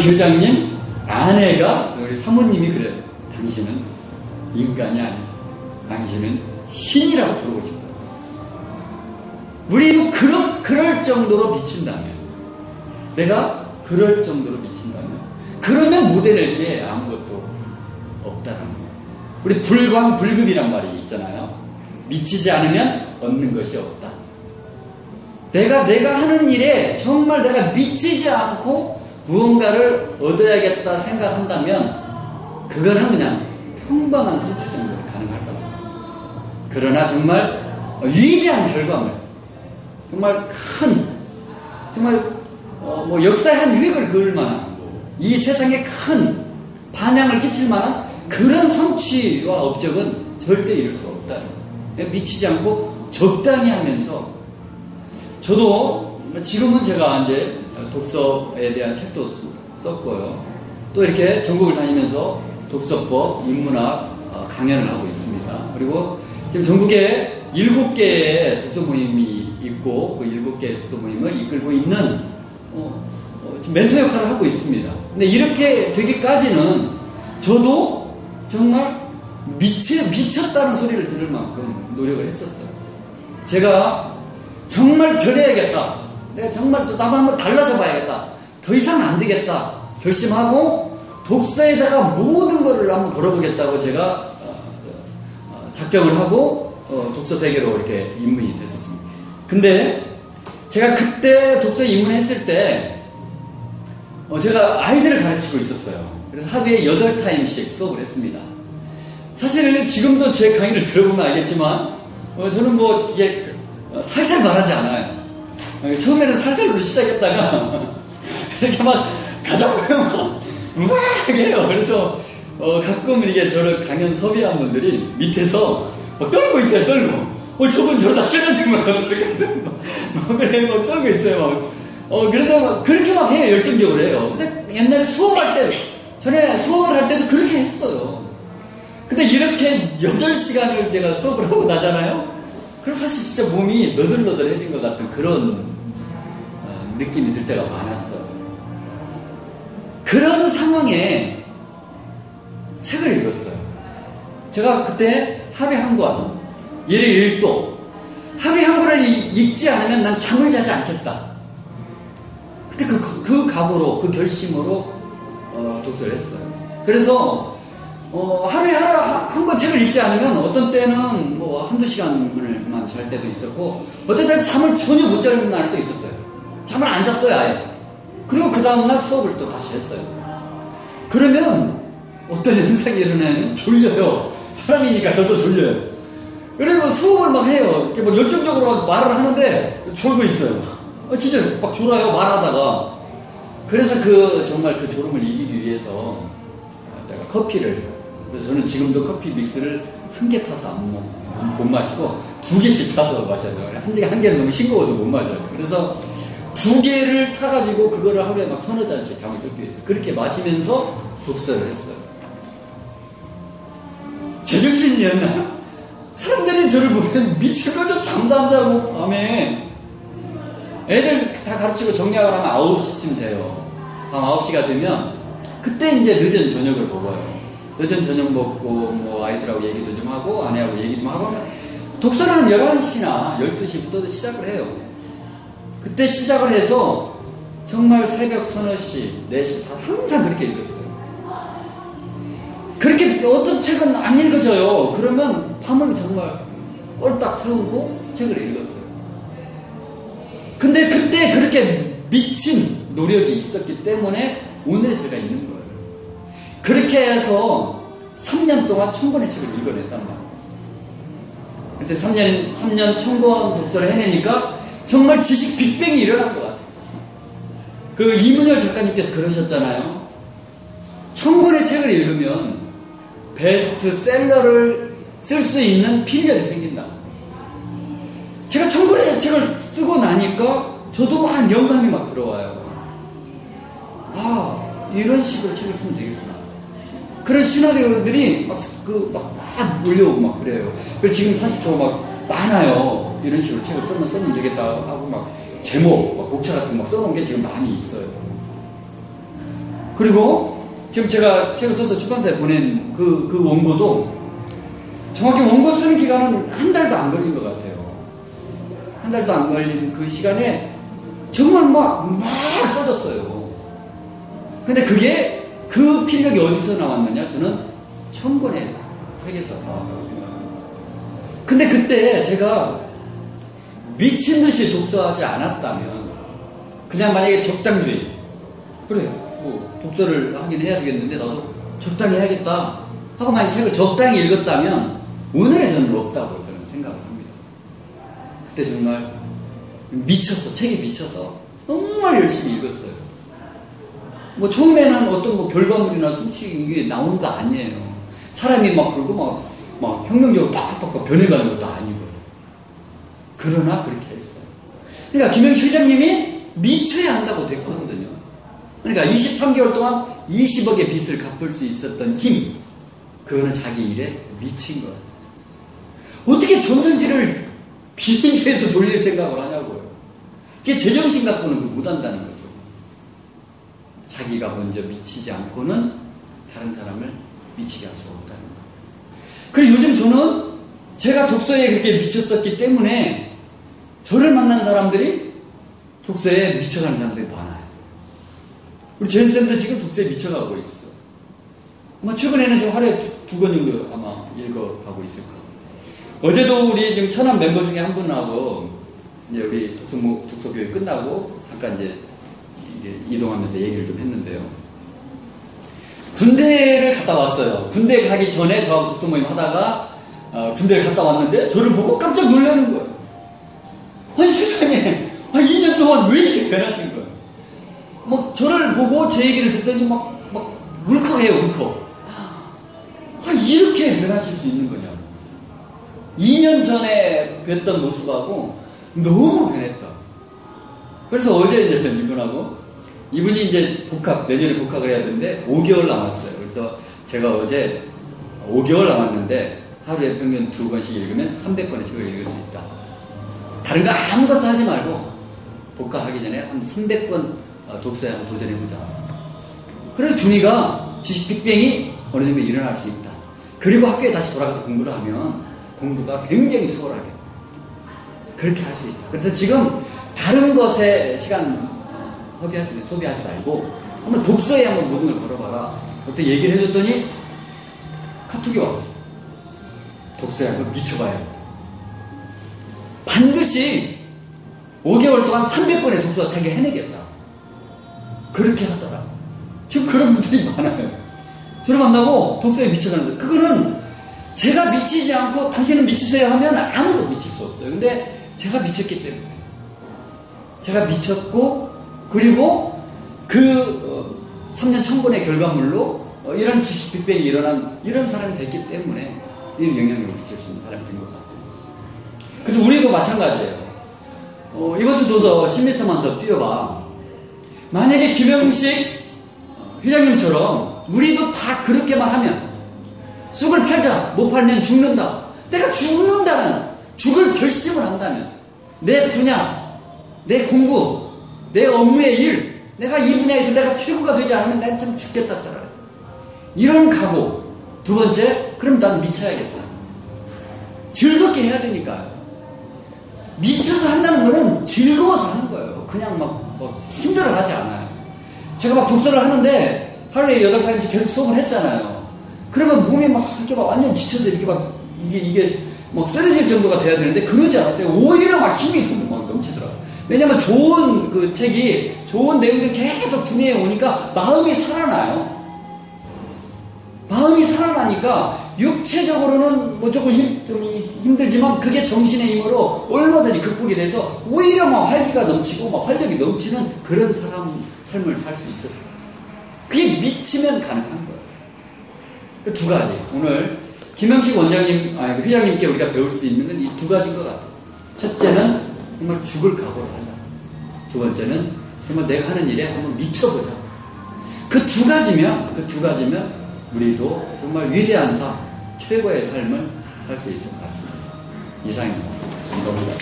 교장님 아내가 우리 사모님이 그래요. 당신은 인간이 아니다. 당신은 신이라고 부르고 싶다. 우리도 그럴 정도로 미친다면, 내가 그럴 정도로 미친다면, 그러면 못 해낼 게 아무것도 없다는 거예요. 우리 불광불급이란 말이 있잖아요. 미치지 않으면 얻는 것이 없다. 내가 하는 일에 정말 내가 미치지 않고 무언가를 얻어야겠다 생각한다면 그거는 그냥 평범한 성취 정도로 가능할 거다. 그러나 정말 위대한 결과물, 정말 큰, 정말 뭐 역사의 한 유액을 그을 만한, 이 세상에 큰 반향을 끼칠 만한 그런 성취와 업적은 절대 이룰 수 없다. 미치지 않고 적당히 하면서, 저도 지금은 제가 이제 독서에 대한 책도 썼고요. 또 이렇게 전국을 다니면서 독서법, 인문학 강연을 하고 있습니다. 그리고 지금 전국에 7개의 독서 모임이 있고, 그 7개의 독서 모임을 이끌고 있는 지금 멘토 역할을 하고 있습니다. 근데 이렇게 되기까지는 저도 정말 미쳤다는 소리를 들을 만큼 노력을 했었어요. 제가 정말 변해야겠다. 내가 정말 나도 한번 달라져 봐야겠다. 더 이상 안 되겠다. 결심하고 독서에다가 모든 것을 한번 걸어보겠다고 제가 작정을 하고 독서 세계로 이렇게 입문이 됐었습니다. 근데 제가 그때 독서에 입문했을 때 제가 아이들을 가르치고 있었어요. 그래서 하루에 8타임씩 수업을 했습니다. 사실 지금도 제 강의를 들어보면 알겠지만 저는 뭐 이게 살살 말하지 않아요. 처음에는 살살로 시작했다가 이렇게 막 가다 보면 막 해요. 그래서 가끔 이게 저를 강연 섭외한 분들이 밑에서 막 떨고 있어요. 떨고 저분 저러다 쓰러지면 어떡해. 그래 막 떨고 있어요. 그러다 막 그렇게 막 해요. 열정적으로 해요. 근데 옛날에 수업할 때, 전에 수업을 할 때도 그렇게 했어요. 근데 이렇게 8시간을 제가 수업을 하고 나잖아요. 그래서 사실 진짜 몸이 너덜너덜해진 것 같은 그런 느낌이 들 때가 많았어요. 그런 상황에 책을 읽었어요. 제가 그때 하루에 한 권, 일일 1도, 하루에 한 권을 읽지 않으면 난 잠을 자지 않겠다. 그때 그 각오로, 그 결심으로 독서를 했어요. 그래서 하루에 한 권 책을 읽지 않으면 어떤 때는 뭐 한두 시간만 잘 때도 있었고, 어떤 때는 잠을 전혀 못 자는 날도 있었어요. 잠을 안 잤어요, 아예. 그리고 그 다음날 수업을 또 다시 했어요. 그러면 어떤 현상이 일어나면 졸려요. 사람이니까 저도 졸려요. 그리고 수업을 막 해요. 이렇게 막 열정적으로 막 말을 하는데 졸고 있어요. 진짜 막 졸아요, 말하다가. 그래서 정말 그 졸음을 이기기 위해서 제가 커피를, 그래서 저는 지금도 커피 믹스를 1개 타서 못 마시고 2개씩 타서 마셔요. 한 개는 너무 싱거워서 못 마셔요. 그래서 2개를 타가지고 그거를 하루에 막 3-4잔씩 잠을 쫓기 위해서 그렇게 마시면서 독서를 했어요. 제정신이었나? 사람들이 저를 보면 미친 거죠. 잠도 안 자고 밤에. 애들 다 가르치고 정리하고 하면 9시쯤 돼요. 밤 9시가 되면 그때 이제 늦은 저녁을 먹어요. 늦은 저녁 먹고 뭐 아이들하고 얘기도 좀 하고 아내하고 얘기 좀 하고 하면 독서는 11시나 12시부터 시작을 해요. 그때 시작을 해서 정말 새벽 3-4시, 4시 항상 그렇게 읽었어요. 그렇게 어떤 책은 안 읽어져요. 그러면 밤을 정말 꼴딱 세우고 책을 읽었어요. 근데 그때 그렇게 미친 노력이 있었기 때문에 오늘 제가 있는 거예요. 그렇게 해서 3년 동안 1000권의 책을 읽어냈단 말이에요. 그때 3년 1000권 독서를 해내니까 정말 지식 빅뱅이 일어난 것 같아요. 그 이문열 작가님께서 그러셨잖아요. 1000권의 책을 읽으면 베스트셀러를 쓸 수 있는 필력이 생긴다. 제가 1000권의 책을 쓰고 나니까 저도 막 영감이 막 들어와요. 이런 식으로 책을 쓰면 되겠구나. 그런 신화들이 막 몰려오고 막 그래요. 그래서 지금 사실 저 막 많아요. 이런 식으로 책을 쓰면 되겠다 하고 막 제목, 막 목차 같은 거 막 써놓은 게 지금 많이 있어요. 그리고 지금 제가 책을 써서 출판사에 보낸 그 원고도 정확히 원고 쓰는 기간은 한 달도 안 걸린 것 같아요. 한 달도 안 걸린 그 시간에 정말 막 써졌어요. 근데 그게 그 필력이 어디서 나왔느냐? 저는 천권의 책에서 나왔다고 생각합니다. 근데 그때 제가 미친 듯이 독서하지 않았다면, 그냥 만약에 적당주의, 그래, 뭐 독서를 하긴 해야 되겠는데 나도 적당히 해야겠다 하고 만약에 책을 적당히 읽었다면 오늘의 저는 없다고 저는 생각을 합니다. 그때 정말 미쳤어. 책에 미쳐서 정말 열심히 읽었어요. 뭐 처음에는 어떤 뭐 결과물이나 솜씨 이게 나오는 거 아니에요. 사람이 막 그러고 막 혁명적으로 팍팍팍 변해가는 것도 아니고. 그러나 그렇게 했어요. 그러니까 김영식 회장님이 미쳐야 한다고 됐거든요. 그러니까 23개월 동안 20억의 빚을 갚을 수 있었던 힘, 그거는 자기 일에 미친 거예요. 어떻게 전전지를 비행기에서 돌릴 생각을 하냐고요. 그게 제정신 갖고는 못한다는 거죠. 자기가 먼저 미치지 않고는 다른 사람을 미치게 할 수 없다는 거예요. 그리고 요즘 저는 제가 독서에 그렇게 미쳤었기 때문에 저를 만난 사람들이 독서에 미쳐가는 사람들이 많아요. 우리 재현쌤도 지금 독서에 미쳐가고 있어. 아마 최근에는 지금 하루에 두 권 정도 아마 읽어가고 있을 거예요. 어제도 우리 지금 천안 멤버 중에 한 분하고 이제 우리 독서교육 끝나고 잠깐 이제 이동하면서 얘기를 좀 했는데요. 군대를 갔다 왔어요. 군대 가기 전에 저하고 독서 모임 하다가 군대를 갔다 왔는데 저를 보고 깜짝 놀라는 거예요. 아니 세상에 2년 동안 왜 이렇게 변하신 거예요? 막 저를 보고 제 얘기를 듣더니 막 울컥해요. 울컥. 이렇게 변하실 수 있는 거냐고. 2년 전에 뵀던 모습하고 너무 변했다. 그래서 어제 이제 이분이 이제 내년에 복학을 해야 되는데 5개월 남았어요. 그래서 제가 어제 5개월 남았는데 하루에 평균 2권씩 읽으면 300권의 책을 읽을 수 있다. 다른 거 아무것도 하지 말고 복학하기 전에 한 300권 독서에 한번 도전해보자. 그래서 준이가 지식 빅뱅이 어느 정도 일어날 수 있다. 그리고 학교에 다시 돌아가서 공부를 하면 공부가 굉장히 수월하게 그렇게 할 수 있다. 그래서 지금 다른 것에 시간 소비하지 말고 한번 독서에 한번 모든 걸 걸어봐라. 그때 얘기를 해줬더니 카톡이 왔어. 독서에 한번 미쳐봐야겠다. 반드시 5개월 동안 300권의 독서 자기가 해내겠다. 그렇게 하더라. 지금 그런 분들이 많아요. 저를 만나고 독서에 미쳐가는 거예요. 그거는 제가 미치지 않고 당신은 미치세요 하면 아무도 미칠 수 없어요. 근데 제가 미쳤기 때문에. 제가 미쳤고, 그리고 그 3년 천권의 결과물로 이런 지식 빅뱅이 일어난 이런 사람이 됐기 때문에 이런 영향력을 미칠 수 있는 사람이 된 것 같아요. 그래서 우리도 마찬가지예요. 이번 주 도서 10m만 더 뛰어봐. 만약에 김영식 회장님처럼 우리도 다 그렇게만 하면, 쑥을 팔자, 못 팔면 죽는다. 내가 죽는다는, 죽을 결심을 한다면, 내 분야, 내 공부, 내 업무의 일, 내가 이 분야에서 내가 최고가 되지 않으면 난 참 죽겠다 차라리. 이런 각오. 두 번째, 그럼 난 미쳐야겠다. 즐겁게 해야 되니까요. 미쳐서 한다는 거는 즐거워서 하는 거예요. 그냥 막 힘들어 하지 않아요. 제가 막 독서를 하는데 하루에 8시간씩 계속 수업을 했잖아요. 그러면 몸이 이렇게 완전 지쳐서 이렇게 이게 쓰러질 정도가 돼야 되는데 그러지 않았어요. 오히려 힘이 넘치더라고요. 왜냐면 좋은 그 책이, 좋은 내용들이 계속 두뇌에 오니까 마음이 살아나요. 마음이 살아나니까 육체적으로는 조금 힘들지만 그게 정신의 힘으로 얼마든지 극복이 돼서 오히려 활기가 넘치고 활력이 넘치는 그런 삶을 살 수 있었어요. 그게 미치면 가능한 거예요. 그 두 가지. 오늘 김영식 회장님께 우리가 배울 수 있는 건 이 두 가지인 것 같아요. 첫째는 정말 죽을 각오를 하자. 두 번째는 정말 내가 하는 일에 한번 미쳐보자. 그 두 가지면 우리도 정말 위대한 삶, 최고의 삶을 살 수 있을 것 같습니다. 이상입니다. 감사합니다.